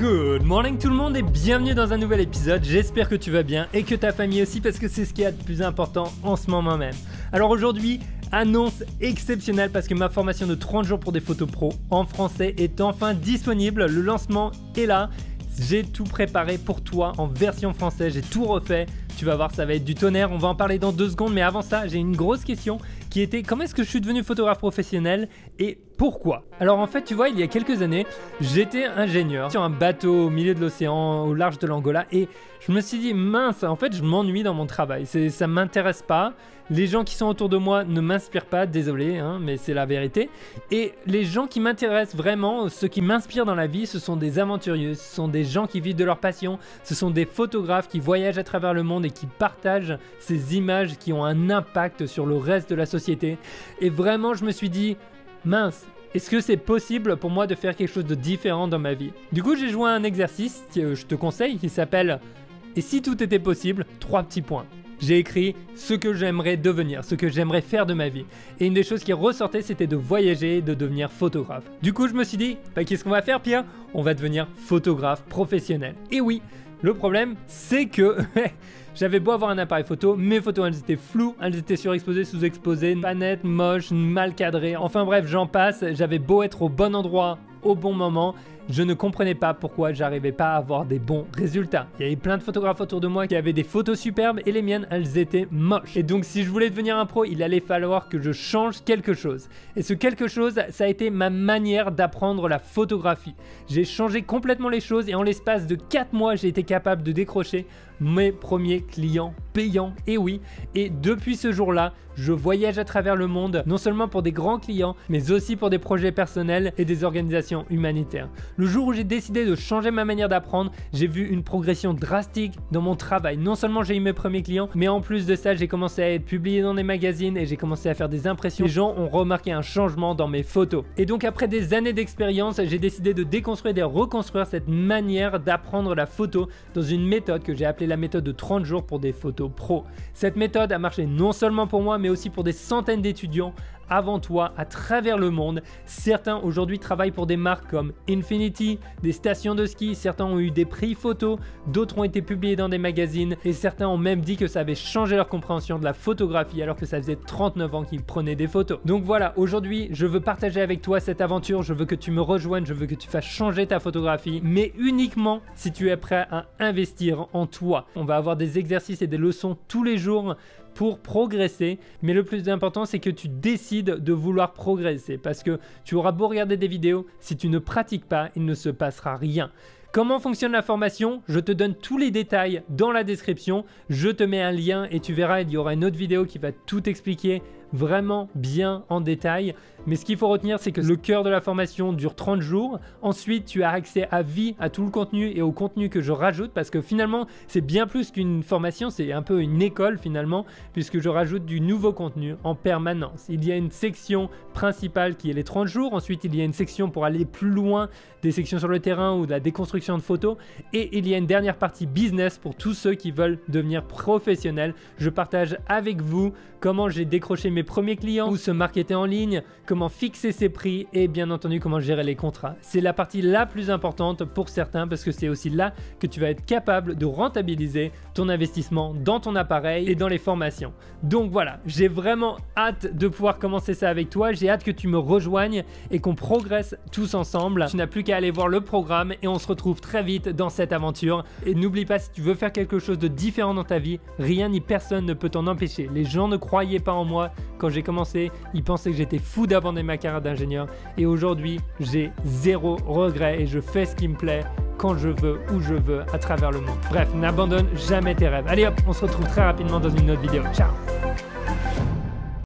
Good morning tout le monde et bienvenue dans un nouvel épisode. J'espère que tu vas bien et que ta famille aussi parce que c'est ce qu'il y a de plus important en ce moment même. Alors aujourd'hui, annonce exceptionnelle parce que ma formation de 30 jours pour des photos pro en français est enfin disponible. Le lancement est là. J'ai tout préparé pour toi en version française, j'ai tout refait. Tu vas voir, ça va être du tonnerre, on va en parler dans 2 secondes. Mais avant ça, j'ai une grosse question qui était comment est-ce que je suis devenu photographe professionnel et pourquoi? Alors en fait, tu vois, il y a quelques années, j'étais ingénieur sur un bateau au milieu de l'océan, au large de l'Angola. Et je me suis dit, mince, en fait, je m'ennuie dans mon travail. Ça ne m'intéresse pas. Les gens qui sont autour de moi ne m'inspirent pas, désolé, hein, mais c'est la vérité. Et les gens qui m'intéressent vraiment, ceux qui m'inspirent dans la vie, ce sont des aventurieux, ce sont des gens qui vivent de leur passion, ce sont des photographes qui voyagent à travers le monde et qui partagent ces images qui ont un impact sur le reste de la société. Et vraiment, je me suis dit, mince, est-ce que c'est possible pour moi de faire quelque chose de différent dans ma vie? Du coup, j'ai joué à un exercice que je te conseille qui s'appelle « Et si tout était possible ?» 3 petits points. J'ai écrit ce que j'aimerais devenir, ce que j'aimerais faire de ma vie. Et une des choses qui ressortait, c'était de voyager et de devenir photographe. Du coup, je me suis dit, qu'est-ce qu'on va faire, Pierre? On va devenir photographe professionnel. Et oui, le problème, c'est que j'avais beau avoir un appareil photo, mes photos, elles étaient floues, elles étaient surexposées, sous-exposées, pas nettes, moches, mal cadrées. Enfin bref, j'en passe. J'avais beau être au bon endroit, au bon moment, je ne comprenais pas pourquoi j'arrivais pas à avoir des bons résultats. Il y avait plein de photographes autour de moi qui avaient des photos superbes et les miennes, elles étaient moches. Et donc si je voulais devenir un pro, il allait falloir que je change quelque chose. Et ce quelque chose, ça a été ma manière d'apprendre la photographie. J'ai changé complètement les choses et en l'espace de 4 mois, j'ai été capable de décrocher mes premiers clients payants. Et oui, et depuis ce jour-là, je voyage à travers le monde, non seulement pour des grands clients, mais aussi pour des projets personnels et des organisations humanitaires. Le jour où j'ai décidé de changer ma manière d'apprendre, j'ai vu une progression drastique dans mon travail. Non seulement j'ai eu mes premiers clients, mais en plus de ça, j'ai commencé à être publié dans des magazines et j'ai commencé à faire des impressions. Les gens ont remarqué un changement dans mes photos. Et donc après des années d'expérience, j'ai décidé de déconstruire et de reconstruire cette manière d'apprendre la photo dans une méthode que j'ai appelée la méthode de 30 jours pour des photos pro. Cette méthode a marché non seulement pour moi, mais aussi pour des centaines d'étudiants avant toi à travers le monde. Certains aujourd'hui travaillent pour des marques comme Infinity, des stations de ski, certains ont eu des prix photos, d'autres ont été publiés dans des magazines et certains ont même dit que ça avait changé leur compréhension de la photographie alors que ça faisait 39 ans qu'ils prenaient des photos. Donc voilà, aujourd'hui je veux partager avec toi cette aventure, je veux que tu me rejoignes, je veux que tu fasses changer ta photographie, mais uniquement si tu es prêt à investir en toi. On va avoir des exercices et des leçons tous les jours pour progresser, mais le plus important c'est que tu décides de vouloir progresser parce que tu auras beau regarder des vidéos, si tu ne pratiques pas, il ne se passera rien. Comment fonctionne la formation? Je te donne tous les détails dans la description, je te mets un lien et tu verras, il y aura une autre vidéo qui va tout expliquer vraiment bien en détail. Mais ce qu'il faut retenir, c'est que le cœur de la formation dure 30 jours. Ensuite, tu as accès à vie à tout le contenu et au contenu que je rajoute parce que finalement, c'est bien plus qu'une formation, c'est un peu une école finalement puisque je rajoute du nouveau contenu en permanence. Il y a une section principale qui est les 30 jours. Ensuite, il y a une section pour aller plus loin, des sections sur le terrain ou de la déconstruction de photos. Et il y a une dernière partie business pour tous ceux qui veulent devenir professionnels. Je partage avec vous comment j'ai décroché mes premiers clients, où se marketer en ligne, comment fixer ses prix et bien entendu comment gérer les contrats. C'est la partie la plus importante pour certains parce que c'est aussi là que tu vas être capable de rentabiliser ton investissement dans ton appareil et dans les formations. Donc voilà, j'ai vraiment hâte de pouvoir commencer ça avec toi. J'ai hâte que tu me rejoignes et qu'on progresse tous ensemble. Tu n'as plus qu'à aller voir le programme et on se retrouve très vite dans cette aventure. Et n'oublie pas, si tu veux faire quelque chose de différent dans ta vie, rien ni personne ne peut t'en empêcher. Les gens ne croyaient pas en moi quand j'ai commencé, ils pensaient que j'étais fou d'abandonner ma carrière d'ingénieur et aujourd'hui j'ai 0 regret et je fais ce qui me plaît quand je veux, où je veux, à travers le monde. Bref, n'abandonne jamais tes rêves. Allez hop, on se retrouve très rapidement dans une autre vidéo. Ciao!